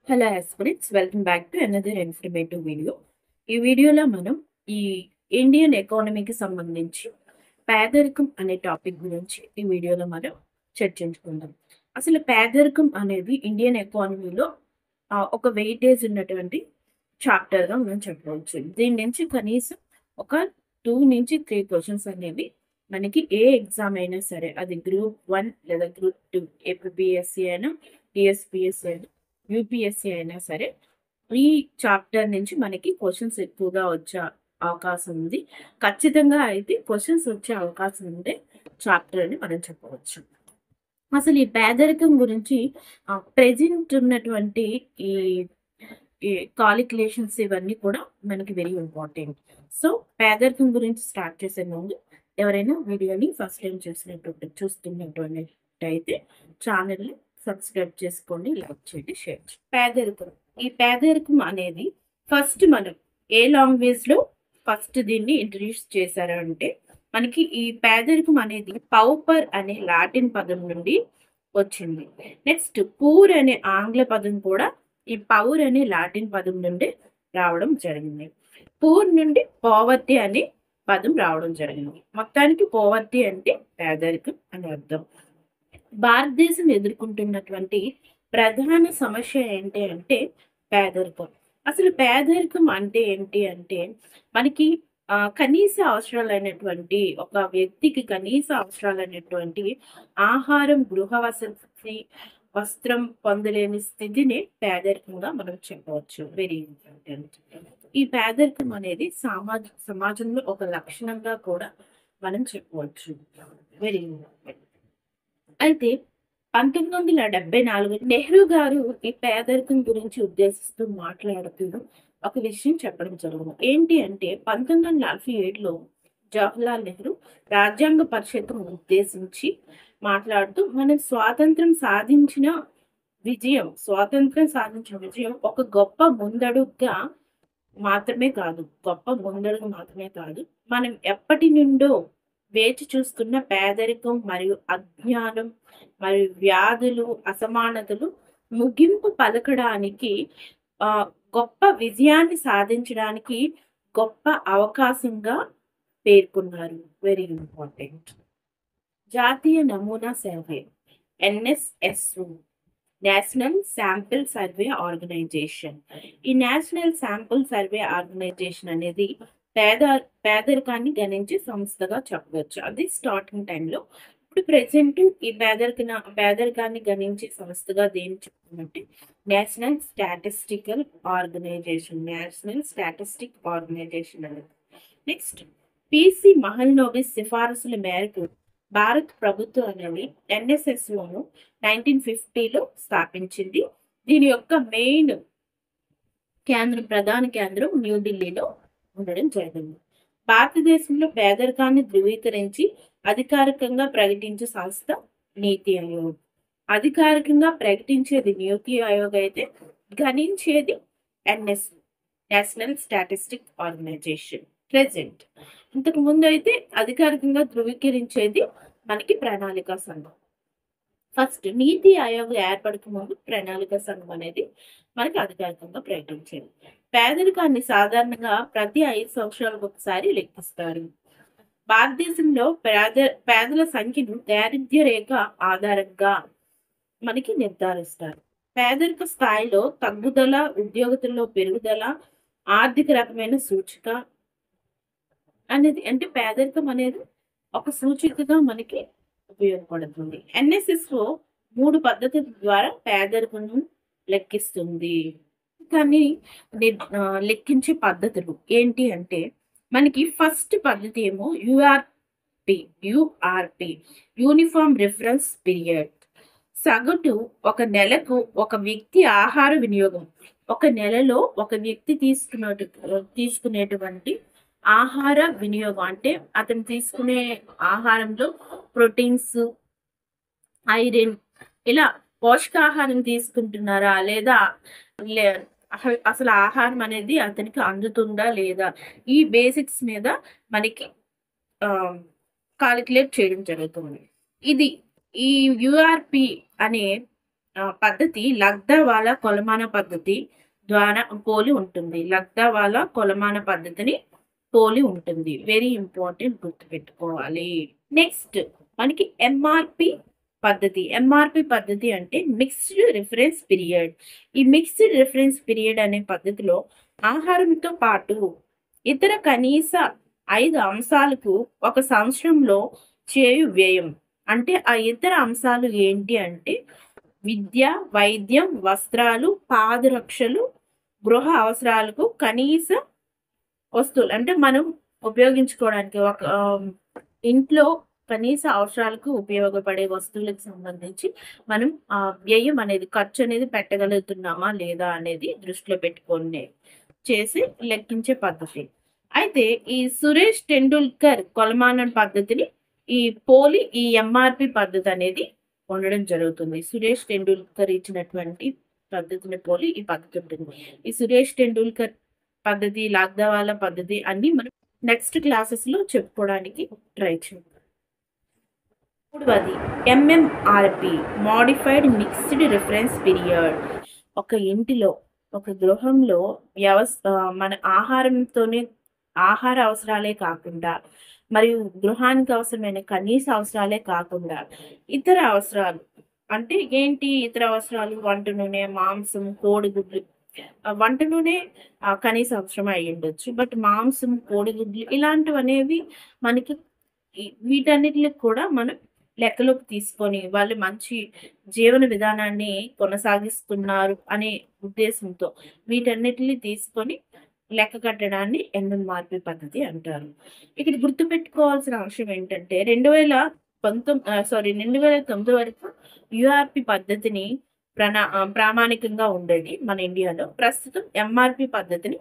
Hello aspirants, welcome back to another informative video. ఈ వీడియోలో మనం ఈ ఇండియన్ ఎకానమీకి సంబంధించి పేదరికం అనే టాపిక్ గురించి ఈ వీడియోలో మనం చర్చించుకుందాం. అసలు పేదరికం అనేది ఇండియన్ ఎకానమీలో ఒక వెయిటేజ్ ఉన్నటువంటి చాప్టర్గా మనం చెప్పవచ్చు. దీని నుంచి కనీసం ఒక 2 నుంచి 3 క్వశ్చన్స్ అనేవి మనకి ఏ ఎగ్జామ్ అయినా సరే, అది గ్రూప్ 1 లేదా గ్రూప్ 2, ఏపీఎస్సి అయినా, టిఎస్పిఎస్సి అయినా, యూపీఎస్సీ అయినా సరే, ఈ చాప్టర్ నుంచి మనకి క్వశ్చన్స్ ఎక్కువగా వచ్చే అవకాశం ఉంది. ఖచ్చితంగా అయితే క్వశ్చన్స్ వచ్చే అవకాశం ఉండే చాప్టర్ అని మనం చెప్పవచ్చు. అసలు ఈ పేదరికం గురించి ప్రెజెంట్ ఉన్నటువంటి ఈ ఈ కాలిక్యులేషన్స్ ఇవన్నీ కూడా మనకి వెరీ ఇంపార్టెంట్. సో పేదరికం గురించి స్టార్ట్ చేసే ముందు ఎవరైనా వీడియోని ఫస్ట్ టైం చూస్తున్నటువంటి అయితే ఛానల్ని సబ్స్క్రైబ్ చేసుకోండి, లైక్ చేయండి, షేర్ చేయండి. పేదరికం, ఈ పేదరికం అనేది ఫస్ట్ మనం ఏ లాంగ్వేజ్ లో ఫస్ట్ దీన్ని ఇంట్రడ్యూస్ చేశారు అంటే, మనకి ఈ పేదరికం అనేది పౌపర్ అనే లాటిన్ పదం నుండి వచ్చింది. నెక్స్ట్ పూర్ అనే ఆంగ్ల పదం కూడా ఈ పౌర్ అనే లాటిన్ పదం నుండి రావడం జరిగింది. పూర్ నుండి పోవర్టీ అనే పదం రావడం జరిగింది. మొత్తానికి పోవర్టీ అంటే పేదరికం అని అర్థం. భారతదేశం ఎదుర్కొంటున్నటువంటి ప్రధాన సమస్య ఏంటి అంటే పేదరికం. అసలు పేదరికం అంటే ఏంటి అంటే, మనకి కనీస అవసరాలైనటువంటి, ఒక వ్యక్తికి కనీస అవసరాలైనటువంటి ఆహారం, గృహ వసతి, వస్త్రం పొందలేని స్థితిని పేదరికంగా మనం చెప్పవచ్చు. Very important. ఈ పేదరికం అనేది సమాజంలో ఒక లక్షణంగా కూడా మనం చెప్పవచ్చు. Very important. అయితే 1974 నెహ్రూ గారు ఈ పేదరికం గురించి ఉద్దేశిస్తూ మాట్లాడుతూ ఒక విషయం చెప్పడం జరిగింది. ఏంటి అంటే, 1947లో జవహర్లాల్ నెహ్రూ రాజ్యాంగ పరిషత్తును ఉద్దేశించి మాట్లాడుతూ, మనం స్వాతంత్రం సాధించిన విజయం ఒక గొప్ప ముందడుగుగా మాత్రమే కాదు, మనం ఎప్పటి నుండో వేచి చూస్తున్న పేదరికం మరియు అజ్ఞానం మరియు వ్యాధులు, అసమానతలు ముగింపు పలకడానికి, ఆ గొప్ప విజయాన్ని సాధించడానికి గొప్ప అవకాశంగా పేర్కొన్నారు. Very important. జాతీయ నమూనా survey, NSSO, national sample survey organisation. ఈ నేషనల్ శాంపిల్ సర్వే ఆర్గనైజేషన్ అనేది పేదరికాన్ని గణించే సంస్థగా చెప్పవచ్చు. అది స్టార్టింగ్ టైంలో. ఇప్పుడు ప్రెసెంట్ ఈ పేదరికాన్ని గణించే సంస్థగా దేని చెప్తున్నట్టే నేషనల్ స్టాటిస్టిక్ ఆర్గనైజేషన్ అనేది. నెక్స్ట్, పిసి మహల్నోబిస్ సిఫారసుల మేరకు భారత ప్రభుత్వం అనేది ఎన్ఎస్ఎస్ఓను 1950లో స్థాపించింది. దీని యొక్క మెయిన్ ప్రధాన కేంద్రం న్యూఢిల్లీలో ఉండడం జరిగింది. భారతదేశంలో పేదరికాన్ని ధృవీకరించి అధికారికంగా ప్రకటించే సంస్థ నీతి ఆయోగ్. అధికారికంగా ప్రకటించేది నీతి ఆయోగ్ అయితే, గణించేది నేషనల్ స్టాటిస్టిక్ ఆర్గనైజేషన్. ప్రెసెంట్, ఇంతకు ముందు అయితే అధికారికంగా ధృవీకరించేది మనకి ప్రణాళికా సంఘం. ఫస్ట్ నీతి ఆయోగ్ ఏర్పడక ముందు ప్రణాళిక సంఘం అనేది మనకి అధికారికంగా ప్రకటించేది. పేదరికాన్ని సాధారణంగా ప్రతి 5 సంవత్సరాలకు ఒకసారి లెక్కిస్తారు. భారతదేశంలో పేదల సంఖ్యను దారిద్ర్య రేఖ ఆధారంగా మనకి నిర్ధారిస్తారు. పేదరిక స్థాయిలో తగ్గుదల, ఉద్యోగతుల్లో పెరుగుదల, ఆర్థిక రకమైన సూచిక అనేది, అంటే పేదరికం అనేది ఒక సూచికగా మనకి ఉపయోగపడుతుంది. ఎన్ఎస్ఎస్ఓ 3 పద్ధతుల ద్వారా పేదరికం లెక్కిస్తుంది. కానీ లెక్కించే పద్ధతులు ఏంటి అంటే, మనకి ఫస్ట్ పద్ధతి ఏమో యుఆర్పి, యూనిఫామ్ రిఫరెన్స్ పీరియడ్. సగటు ఒక నెలకు ఒక వ్యక్తి ఆహార వినియోగం, ఒక నెలలో ఒక వ్యక్తి తీసుకునేటువంటి ఆహార వినియోగం, అంటే అతను తీసుకునే ఆహారంలో ప్రోటీన్స్, ఐరన్, ఇలా పోషకాహారం తీసుకుంటున్నారా లేదా, అసలు ఆహారం అనేది అతనికి అందుతుందా లేదా, ఈ బేసిక్స్ మీద మనకి కాలిక్యులేట్ చేయడం జరుగుతుంది. ఈ యుఆర్పి అనే పద్ధతి లగ్దావాలా కొలమాన పద్ధతి ద్వారా పోలి ఉంటుంది. లగ్దావాలా కొలమాన పద్ధతిని పోలి ఉంటుంది. వెరీ ఇంపార్టెంట్, గుర్తుపెట్టుకోవాలి. నెక్స్ట్ మనకి ఎంఆర్పి పద్ధతి. ఎంఆర్పి పద్ధతి అంటే మిక్స్డ్ రిఫరెన్స్ పీరియడ్. ఈ మిక్స్డ్ రిఫరెన్స్ పీరియడ్ అనే పద్ధతిలో ఆహారంతో పాటు ఇతర కనీస 5 అంశాలకు ఒక సంవత్సరంలో చేయు వ్యయం. అంటే ఆ ఇతర అంశాలు ఏంటి అంటే విద్య, వైద్యం, వస్త్రాలు, పాదరక్షలు, గృహ అవసరాలకు కనీస వస్తువులు. అంటే మనం ఉపయోగించుకోవడానికి ఒక ఇంట్లో కనీస అవసరాలకు ఉపయోగపడే వస్తువులకు సంబంధించి మనం వ్యయం అనేది, ఖర్చు అనేది పెట్టగలుగుతున్నామా లేదా అనేది దృష్టిలో పెట్టుకొని చేసి లెక్కించే పద్ధతి. అయితే ఈ సురేష్ టెండూల్కర్ కొలమానం పద్ధతిని ఈ ఎంఆర్పి పద్ధతి అనేది ఉండడం జరుగుతుంది. సురేష్ టెండూల్కర్ ఇచ్చినటువంటి పద్ధతిని పోలి ఈ పద్ధతి ఉంటుంది. ఈ సురేష్ టెండూల్కర్ పద్ధతి, లాగ్దావాలా పద్ధతి అన్ని మనం నెక్స్ట్ క్లాసెస్ లో చెప్పుకోవడానికి ట్రై చేద్దాం. మూడవది ఎంఎంఆర్పి, మోడిఫైడ్ మిక్స్డ్ రిఫరెన్స్ పీరియడ్. ఒక ఇంటిలో, ఒక గృహంలో మన ఆహార అవసరాలే కాకుండా మరియు గృహానికి అవసరమైన కనీస అవసరాలే కాకుండా ఇతర అవసరాలు అంటే ఏంటి? ఇతర అవసరాలు వంట నూనె, మాంసం, కోడిగుడ్లు. వంట నూనె కనీస అవసరం అయి ఉండొచ్చు. బట్ మాంసం, కోడిగుడ్లు ఇలాంటివనేవి మనకి వీటన్నిటిని కూడా మనం లెక్కలోకి తీసుకొని వాళ్ళు మంచి జీవన విధానాన్ని కొనసాగిస్తున్నారు అనే ఉద్దేశంతో వీటన్నిటిని తీసుకొని లెక్క కట్టడాన్ని ఎంఎంఆర్పి పద్ధతి అంటారు. ఇక్కడ గుర్తుపెట్టుకోవాల్సిన అంశం ఏంటంటే 2009 వరకు యుఆర్పి పద్ధతిని ప్రామాణికంగా ఉండేది మన ఇండియాలో. ప్రస్తుతం ఎంఆర్పి పద్ధతిని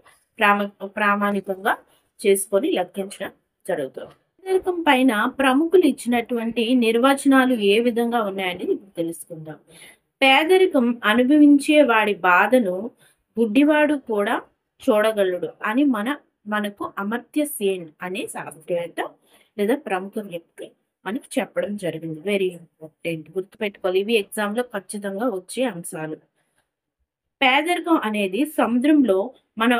ప్రామాణికంగా చేసుకొని లెక్కించడం జరుగుతుంది. పేదరికం పైన ప్రముఖులు ఇచ్చినటువంటి నిర్వచనాలు ఏ విధంగా ఉన్నాయని తెలుసుకుందాం. పేదరికం అనుభవించే వాడి బాధను గుడ్డివాడు కూడా చూడగలడు అని మనకు అమర్త్య సేన్ అనే శాస్త్రవేత్త లేదా ప్రముఖ వ్యక్తి మనకి చెప్పడం జరిగింది. వెరీ ఇంపార్టెంట్, గుర్తుపెట్టుకోవాలి. ఇవి ఎగ్జామ్ లో ఖచ్చితంగా వచ్చే అంశాలు. పేదరికం అనేది సముద్రంలో మనం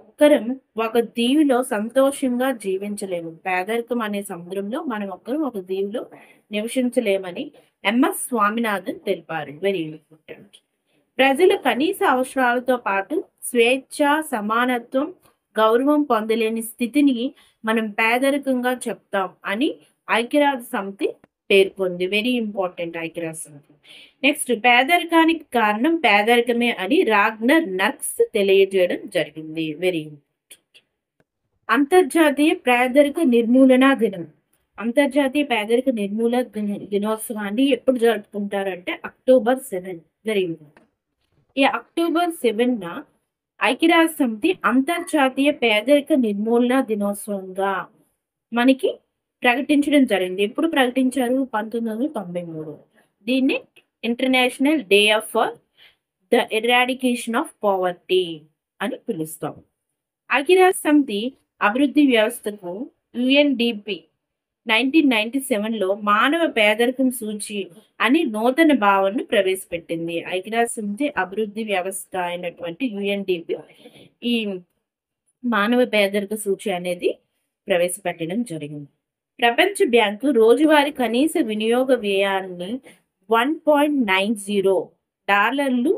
ఒక్కరం ఒక దీవిలో సంతోషంగా జీవించలేము. పేదరికం అనే సముద్రంలో మనం ఒక్కరం ఒక దీవిలో నివసించలేమని ఎంఎస్ స్వామినాథన్ తెలిపారు. Very important. ప్రజల కనీస అవసరాలతో పాటు స్వేచ్ఛ, సమానత్వం, గౌరవం పొందలేని స్థితిని మనం పేదరికంగా చెప్తాం అని ఐక్యరాజ్య సమితి పేర్కొంది. వెరీ ఇంపార్టెంట్, ఐక్యరాజ్య సమితి. నెక్స్ట్, పేదరికానికి కారణం పేదరికమే అని రాగ్నర్ నర్క్స్ తెలియజేయడం జరిగింది. Very important. అంతర్జాతీయ పేదరిక నిర్మూలన దినం. అంతర్జాతీయ పేదరిక దినోత్సవాన్ని ఎప్పుడు జరుపుకుంటారంటే October 7. Very important. ఈ October 7న ఐక్యరాజ్య సమితి అంతర్జాతీయ పేదరిక నిర్మూలన దినోత్సవంగా మనకి ప్రకటించడం జరిగింది. ఎప్పుడు ప్రకటించారు? 1993. దీన్ని international day for the eradication of poverty అని పిలుస్తాం. ఐక్యరాజ్య సమితి అభివృద్ధి వ్యవస్థకు UNDP 1997లో మానవ పేదరికం సూచి అని నూతన భావనను ప్రవేశపెట్టింది. ఐక్యరాజ్య సమితి అభివృద్ధి వ్యవస్థ అయినటువంటి UNDP ఈ మానవ పేదరిక సూచి అనేది ప్రవేశపెట్టడం జరిగింది. ప్రపంచ బ్యాంకు రోజువారీ కనీస వినియోగ వ్యయాన్ని $1.90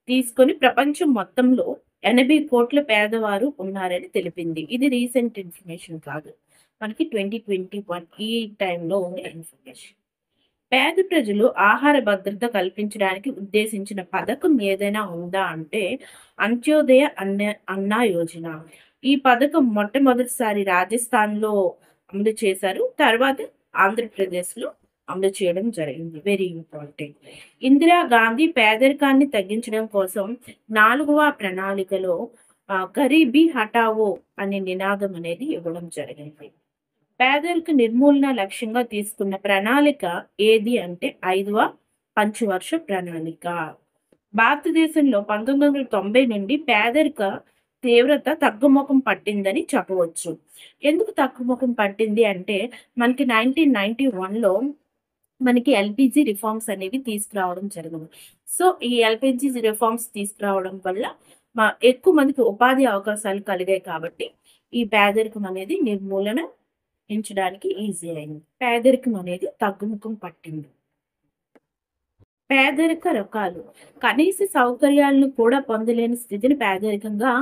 తీసుకొని ప్రపంచం మొత్తంలో 80 కోట్ల పేదవారు ఉన్నారని తెలిపింది. ఇది రీసెంట్ ఇన్ఫర్మేషన్ కాదు, మనకి 2021 ఈ టైంలో ఉండే ఇన్ఫర్మేషన్. పేద ప్రజలు ఆహార భద్రత కల్పించడానికి ఉద్దేశించిన పథకం ఏదైనా ఉందా అంటే అంత్యోదయ అన్న యోజన. ఈ పథకం మొట్టమొదటిసారి రాజస్థాన్లో అమలు చేశారు, తర్వాత ఆంధ్రప్రదేశ్లో అమలు చేయడం జరిగింది. Very important. ఇందిరాగాంధీ పేదరికాన్ని తగ్గించడం కోసం 4వ ప్రణాళికలో గరీబీ హఠావో అనే నినాదం అనేది ఇవ్వడం జరిగింది. పేదరిక నిర్మూలన లక్ష్యంగా తీసుకున్న ప్రణాళిక ఏది అంటే 5వ పంచవర్ష ప్రణాళిక. భారతదేశంలో 1990 నుండి పేదరిక తీవ్రత తగ్గుముఖం పట్టిందని చెప్పవచ్చు. ఎందుకు తగ్గుముఖం పట్టింది అంటే మనకి 1991లో మనకి ఎల్పిజి రిఫార్మ్స్ అనేవి తీసుకురావడం జరిగింది. సో ఈ ఎల్పిజి రిఫార్మ్స్ తీసుకురావడం వల్ల ఎక్కువ మందికి ఉపాధి అవకాశాలు కలిగాయి కాబట్టి ఈ పేదరికం అనేది నిర్మూలన ఎంచడానికి ఈజీ అయింది. పేదరికం అనేది తగ్గుముఖం పట్టింది. పేదరిక రకాలు. కనీస సౌకర్యాలను కూడా పొందలేని స్థితిని పేదరికంగా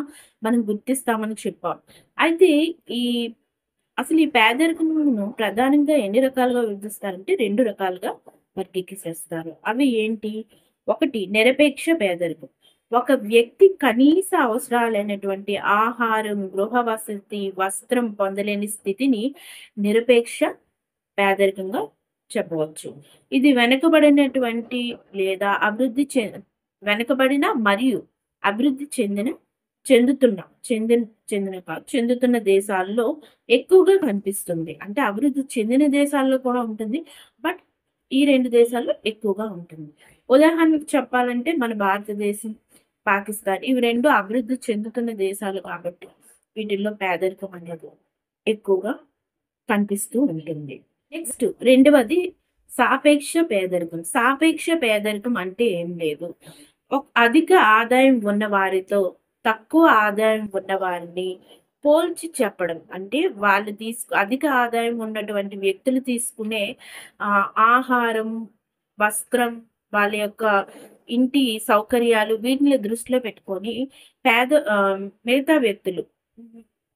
మనం గుర్తిస్తామని చెప్పాం. అయితే ఈ అసలు ఈ పేదరికమును ప్రధానంగా ఎన్ని రకాలుగా విభజిస్తారంటే 2 రకాలుగా వర్గీకరిస్తారు. అవి ఏంటి? ఒకటి నిరపేక్ష పేదరికం. ఒక వ్యక్తి కనీస అవసరాలైనటువంటి ఆహారం, గృహ వసతి, వస్త్రం పొందలేని స్థితిని నిరపేక్ష పేదరికంగా చెప్పవచ్చు. ఇది వెనుకబడినటువంటి లేదా వెనుకబడిన మరియు అభివృద్ధి చెందుతున్న దేశాల్లో ఎక్కువగా కనిపిస్తుంది. అంటే అభివృద్ధి చెందిన దేశాల్లో కూడా ఉంటుంది. బట్ ఈ 2 దేశాల్లో ఎక్కువగా ఉంటుంది. ఉదాహరణకు చెప్పాలంటే మన భారతదేశం, పాకిస్తాన్ ఇవి 2 అభివృద్ధి చెందుతున్న దేశాలు కాబట్టి వీటిల్లో పేదరికం అనేది ఎక్కువగా కనిపిస్తూ ఉంటుంది. నెక్స్ట్ రెండవది సాపేక్ష పేదరికం. సాపేక్ష పేదరికం అంటే ఏం లేదు. అధిక ఆదాయం ఉన్న వారితో తక్కువ ఆదాయం ఉన్న వారిని పోల్చి చెప్పడం. అంటే వాళ్ళు అధిక ఆదాయం ఉన్నటువంటి వ్యక్తులు తీసుకునే ఆహారం, వస్త్రం, వాళ్ళ యొక్క ఇంటి సౌకర్యాలు వీటిని దృష్టిలో పెట్టుకొని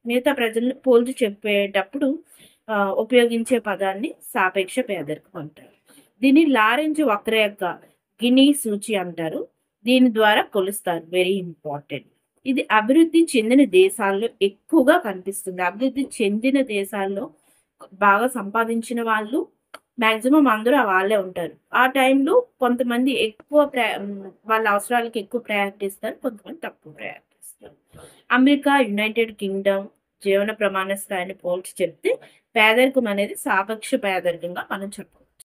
మిగతా ప్రజలను పోల్చి చెప్పేటప్పుడు ఉపయోగించే పదాన్ని సాపేక్ష పేదరికం అంటారు. దీన్ని లారెంజ్ వక్రరేఖ గిని సూచి అంటారు. దీని ద్వారా కొలుస్తారు. Very important. ఇది అభివృద్ధి చెందిన దేశాల్లో ఎక్కువగా కనిపిస్తుంది. అభివృద్ధి చెందిన దేశాల్లో బాగా సంపాదించిన వాళ్ళు మాక్సిమం అందరూ వాళ్ళే ఉంటారు. ఆ టైంలో కొంతమంది ఎక్కువ వాళ్ళ అవసరాలకి ఎక్కువ ప్రయారిటీ ఇస్తారు, కొంతమంది తక్కువ ప్రయారిటీ ఇస్తారు. అమెరికా, యునైటెడ్ కింగ్డమ్ జీవన ప్రమాణ స్థాయిని పోల్చి చెప్తే పేదరికం అనేది సాపేక్ష పేదరికంగా మనం చెప్పాలి.